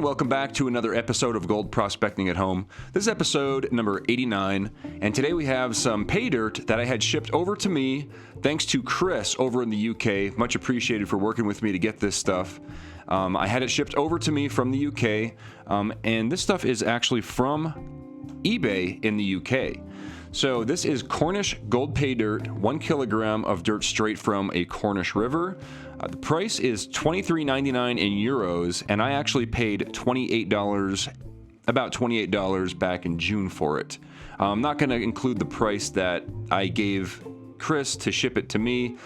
welcome back to another episode of Gold Prospecting at Home. This is episode number 89, and today we have some pay dirt that I had shipped over to me thanks to Chris over in the UK. Much appreciated for working with me to get this stuff. I had it shipped over to me from the UK, and this stuff is actually from eBay in the UK. So this is Cornish gold pay dirt, 1 kilogram of dirt straight from a Cornish river. The price is $23.99 in euros, and I actually paid $28, about $28 back in June for it. I'm not going to include the price that I gave Chris to ship it to me.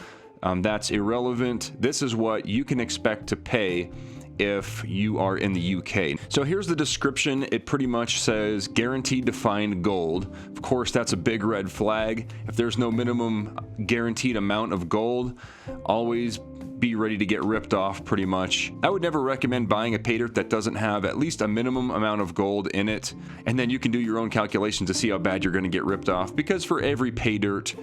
That's irrelevant. This is what you can expect to pay if you are in the UK. So here's the description. It pretty much says guaranteed to find gold. Of course, that's a big red flag. If there's no minimum guaranteed amount of gold, always be ready to get ripped off pretty much. I would never recommend buying a pay dirt that doesn't have at least a minimum amount of gold in it, and then you can do your own calculations to see how bad you're going to get ripped off, because for every pay dirt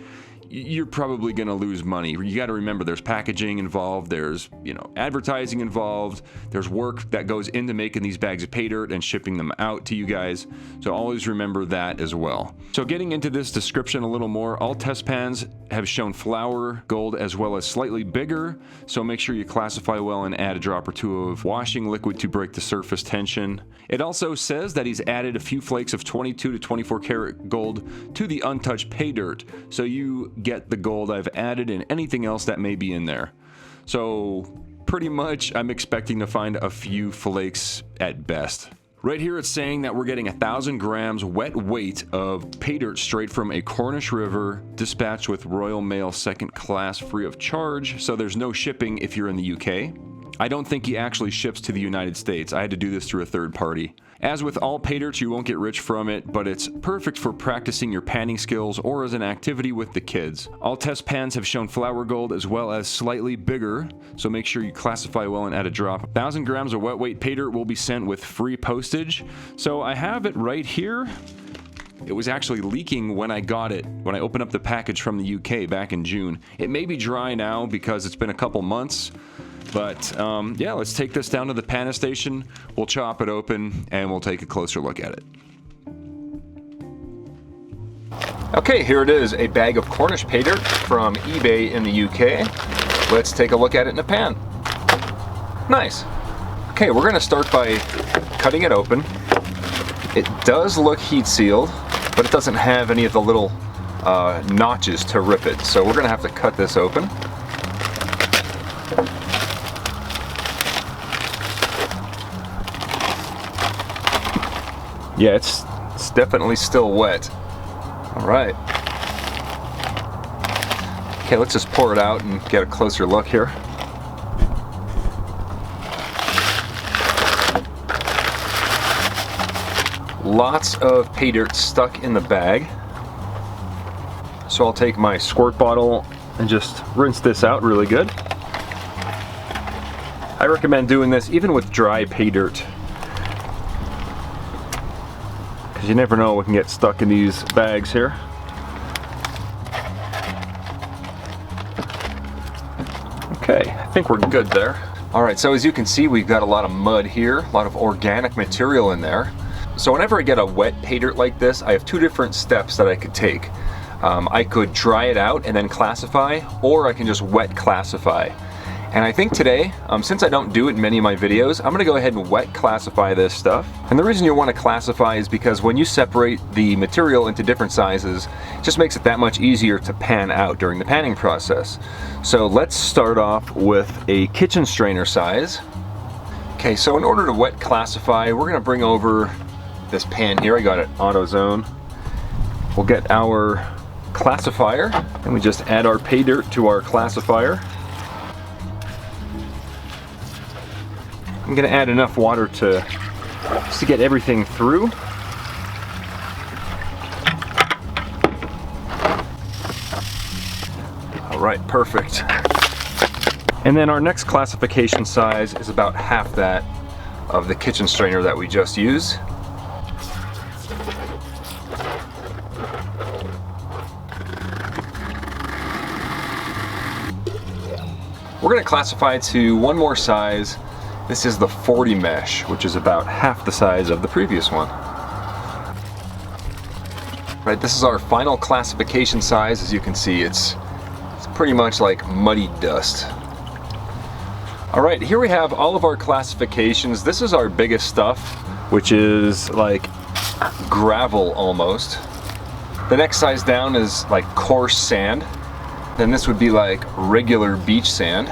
you're probably going to lose money. You got to remember there's packaging involved, there's, advertising involved, there's work that goes into making these bags of pay dirt and shipping them out to you guys. So always remember that as well. So getting into this description a little more, all test pans have shown flour gold as well as slightly bigger. So make sure you classify well and add a drop or two of washing liquid to break the surface tension. It also says that he's added a few flakes of 22 to 24 karat gold to the untouched pay dirt. So you get the gold I've added and anything else that may be in there. So pretty much I'm expecting to find a few flakes at best. Right here it's saying that we're getting 1,000 grams wet weight of pay dirt straight from a Cornish river, dispatched with Royal Mail second class free of charge, so there's no shipping if you're in the UK. I don't think he actually ships to the United States. I had to do this through a third party. As with all pay dirts, you won't get rich from it, but it's perfect for practicing your panning skills or as an activity with the kids. All test pans have shown flour gold as well as slightly bigger, so make sure you classify well and add a drop. 1,000 grams of wet weight pay dirt will be sent with free postage. So I have it right here. It was actually leaking when I got it, when I opened up the package from the UK back in June. It may be dry now because it's been a couple months. But yeah, let's take this down to the panning station, we'll chop it open, and we'll take a closer look at it. Okay, here it is, a bag of Cornish pay dirt from eBay in the UK. Let's take a look at it in a pan. Nice. Okay, we're going to start by cutting it open. It does look heat sealed, but it doesn't have any of the little notches to rip it. So we're going to have to cut this open. Yeah, it's definitely still wet. All right. Okay, let's just pour it out and get a closer look here. Lots of pay dirt stuck in the bag. So I'll take my squirt bottle and just rinse this out really good. I recommend doing this even with dry pay dirt, you never know what can get stuck in these bags here. Okay, I think we're good there. Alright, so as you can see, we've got a lot of mud here, a lot of organic material in there. So whenever I get a wet pay dirt like this, I have two different steps that I could take. I could dry it out and then classify, or I can just wet classify. And I think today, since I don't do it in many of my videos, I'm gonna go ahead and wet classify this stuff. And the reason you wanna classify is because when you separate the material into different sizes, it just makes it that much easier to pan out during the panning process. So let's start off with a kitchen strainer size. Okay, so in order to wet classify, we're gonna bring over this pan here. I got it AutoZone. We'll get our classifier, and we just add our pay dirt to our classifier. I'm going to add enough water just to get everything through. All right, perfect. And then our next classification size is about half that of the kitchen strainer that we just used. We're going to classify to one more size, This is the 40 mesh, which is about half the size of the previous one. Right, this is our final classification size. As you can see, it's pretty much like muddy dust. All right, here we have all of our classifications. This is our biggest stuff, which is like gravel almost. The next size down is like coarse sand. Then this would be like regular beach sand.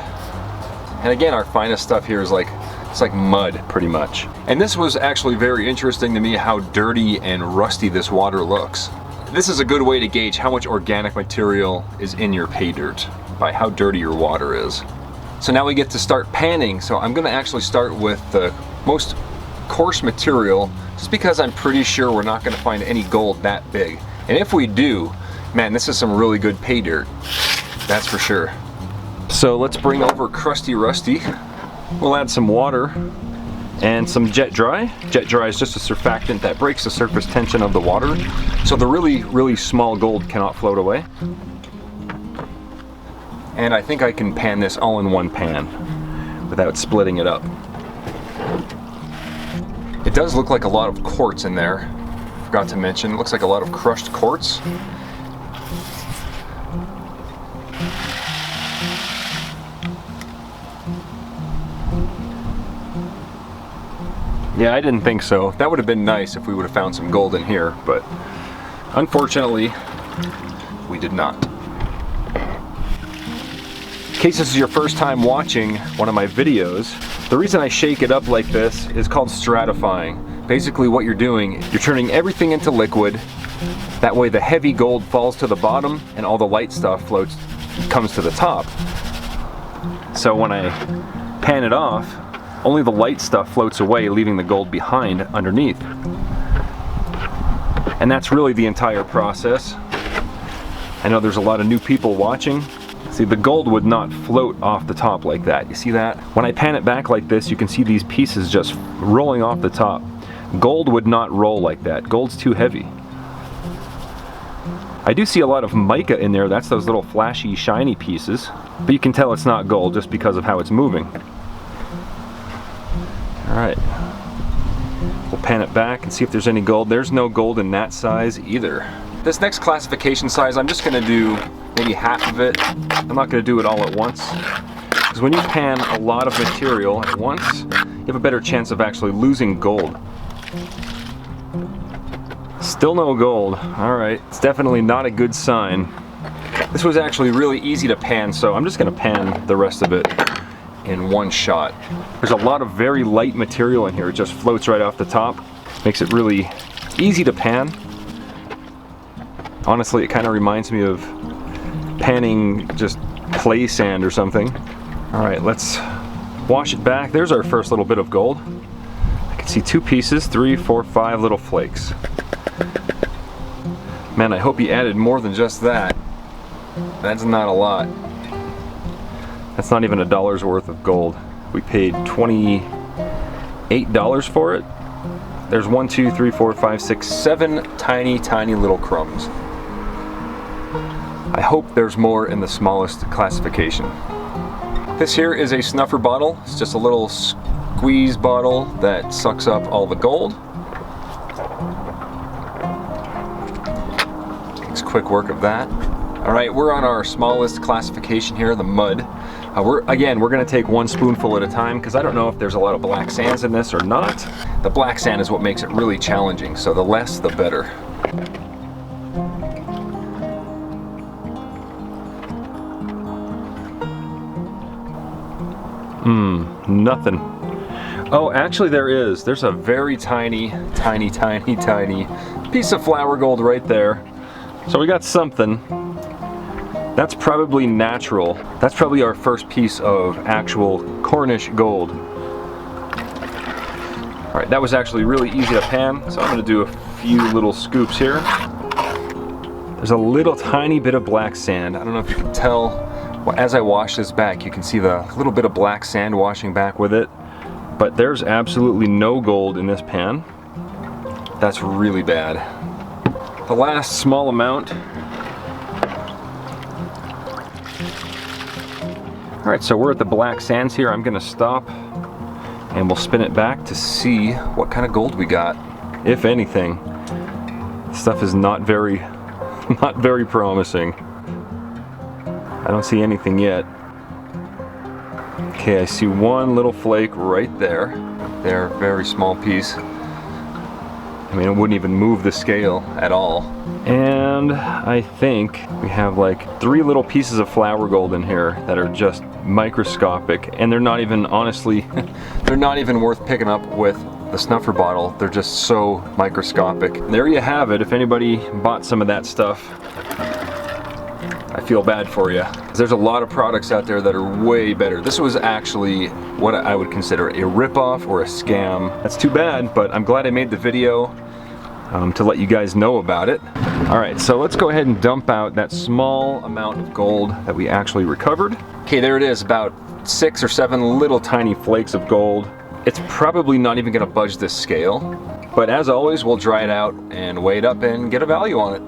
And again, our finest stuff here is like, it's like mud pretty much. And this was actually very interesting to me, how dirty and rusty this water looks. This is a good way to gauge how much organic material is in your pay dirt, by how dirty your water is. So now we get to start panning. So I'm gonna actually start with the most coarse material, just because I'm pretty sure we're not gonna find any gold that big. And if we do, man, this is some really good pay dirt, that's for sure. So let's bring over Crusty Rusty. We'll add some water and some jet dry. Jet dry is just a surfactant that breaks the surface tension of the water, so the really, really small gold cannot float away. And I think I can pan this all in one pan without splitting it up. It does look like a lot of quartz in there. Forgot to mention, it looks like a lot of crushed quartz. Yeah, I didn't think so. That would have been nice if we would have found some gold in here, but unfortunately, we did not. In case this is your first time watching one of my videos, the reason I shake it up like this is called stratifying. Basically what you're doing, you're turning everything into liquid. That way the heavy gold falls to the bottom and all the light stuff comes to the top. So when I pan it off, only the light stuff floats away, leaving the gold behind underneath. And that's really the entire process. I know there's a lot of new people watching. See, the gold would not float off the top like that. You see that? When I pan it back like this, you can see these pieces just rolling off the top. Gold would not roll like that. Gold's too heavy. I do see a lot of mica in there. That's those little flashy, shiny pieces. But you can tell it's not gold just because of how it's moving. Alright, we'll pan it back and see if there's any gold. There's no gold in that size either. This next classification size, I'm just going to do maybe half of it. I'm not going to do it all at once. Because when you pan a lot of material at once, you have a better chance of actually losing gold. Still no gold. Alright, it's definitely not a good sign. This was actually really easy to pan, so I'm just going to pan the rest of it in one shot. There's a lot of very light material in here. It just floats right off the top. Makes it really easy to pan. Honestly, it kind of reminds me of panning just clay sand or something. Alright, let's wash it back. There's our first little bit of gold. I can see 2 pieces, 3, 4, 5 little flakes. Man, I hope he added more than just that. That's not a lot. That's not even $1's worth of gold. We paid $28 for it. There's 1, 2, 3, 4, 5, 6, 7 tiny, tiny little crumbs. I hope there's more in the smallest classification. This here is a snuffer bottle. It's just a little squeeze bottle that sucks up all the gold. Takes quick work of that. All right, we're on our smallest classification here, the mud. We're going to take 1 spoonful at a time because I don't know if there's a lot of black sands in this or not. The black sand is what makes it really challenging, so the less the better. Nothing. Oh, actually there is. There's a very tiny, tiny, tiny, tiny piece of flour gold right there. So we got something. That's probably natural. That's probably our first piece of actual Cornish gold. Alright, that was actually really easy to pan, so I'm going to do a few little scoops here. There's a little tiny bit of black sand. I don't know if you can tell. Well, as I wash this back, you can see the little bit of black sand washing back with it. But there's absolutely no gold in this pan. That's really bad. The last small amount. Alright, so we're at the black sands here. I'm going to stop and we'll spin it back to see what kind of gold we got, if anything. Stuff is not very promising. I don't see anything yet. Okay, I see one little flake right there. There, very small piece. I mean, it wouldn't even move the scale at all. And I think we have like 3 little pieces of flour gold in here that are just microscopic, and they're not even, honestly, they're not even worth picking up with the snuffer bottle. They're just so microscopic. There you have it. If anybody bought some of that stuff, I feel bad for you. There's a lot of products out there that are way better. This was actually what I would consider a ripoff or a scam. That's too bad, but I'm glad I made the video to let you guys know about it. All right, so let's go ahead and dump out that small amount of gold that we actually recovered. Okay, there it is, about 6 or 7 little tiny flakes of gold. It's probably not even gonna budge this scale, but as always, we'll dry it out and weigh it up and get a value on it.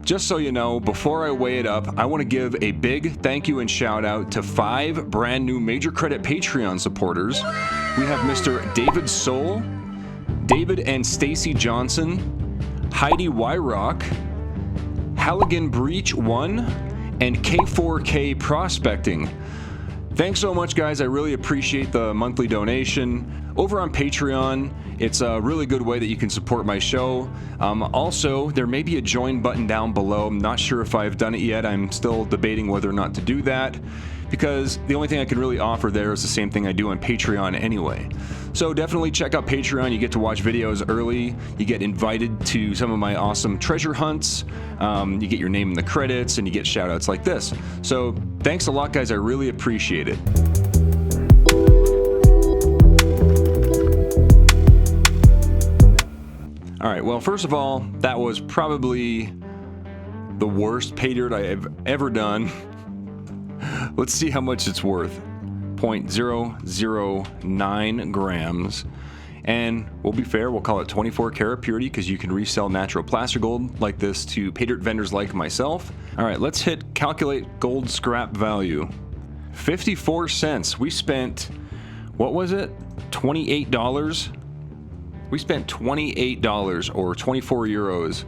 Just so you know, before I weigh it up, I want to give a big thank you and shout out to 5 brand new Major Credit Patreon supporters. We have Mr. David Soul, David and Stacy Johnson, Heidi Wyrock, Halligan Breach 1, and K4K Prospecting. Thanks so much, guys. I really appreciate the monthly donation. Over on Patreon, it's a really good way that you can support my show. Also, there may be a join button down below. I'm not sure if I've done it yet. I'm still debating whether or not to do that, because the only thing I can really offer there is the same thing I do on Patreon anyway. So definitely check out Patreon. You get to watch videos early. You get invited to some of my awesome treasure hunts. You get your name in the credits, and you get shout outs like this. So thanks a lot, guys. I really appreciate it. All right, well, first of all, that was probably the worst pay dirt I have ever done. Let's see how much it's worth. 0.009 grams. And we'll be fair, we'll call it 24 karat purity, because you can resell natural placer gold like this to pay dirt vendors like myself. All right, let's hit calculate gold scrap value. 54 cents. We spent, what was it? $28. We spent $28 or 24 euros,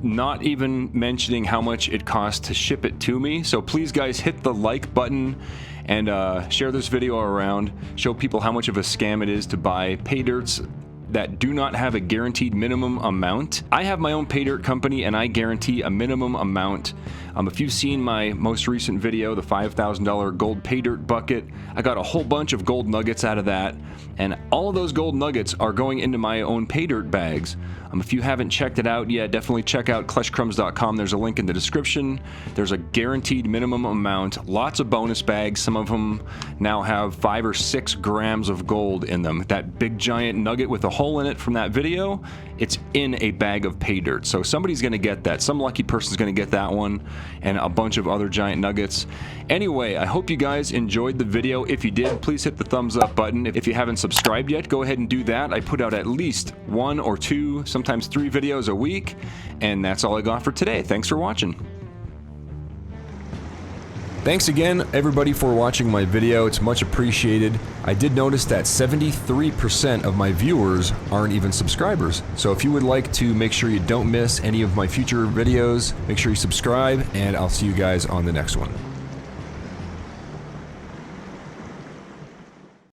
not even mentioning how much it cost to ship it to me. So please, guys, hit the like button and share this video around. Show people how much of a scam it is to buy pay dirts that do not have a guaranteed minimum amount. I have my own pay dirt company, and I guarantee a minimum amount. If you've seen my most recent video, the $5,000 gold pay dirt bucket, I got a whole bunch of gold nuggets out of that, and all of those gold nuggets are going into my own pay dirt bags. If you haven't checked it out yet, definitely check out kleshcrumbs.com. There's a link in the description. There's a guaranteed minimum amount, lots of bonus bags. Some of them now have 5 or 6 grams of gold in them. That big giant nugget with a hole in it from that video, it's in a bag of pay dirt. So somebody's gonna get that. Some lucky person's gonna get that one, and a bunch of other giant nuggets. Anyway, I hope you guys enjoyed the video. If you did, please hit the thumbs up button. If you haven't subscribed yet, go ahead and do that. I put out at least 1 or 2, sometimes 3 videos a week, and that's all I got for today. Thanks for watching. Thanks again, everybody, for watching my video. It's much appreciated. I did notice that 73% of my viewers aren't even subscribers. So if you would like to make sure you don't miss any of my future videos, make sure you subscribe, and I'll see you guys on the next one.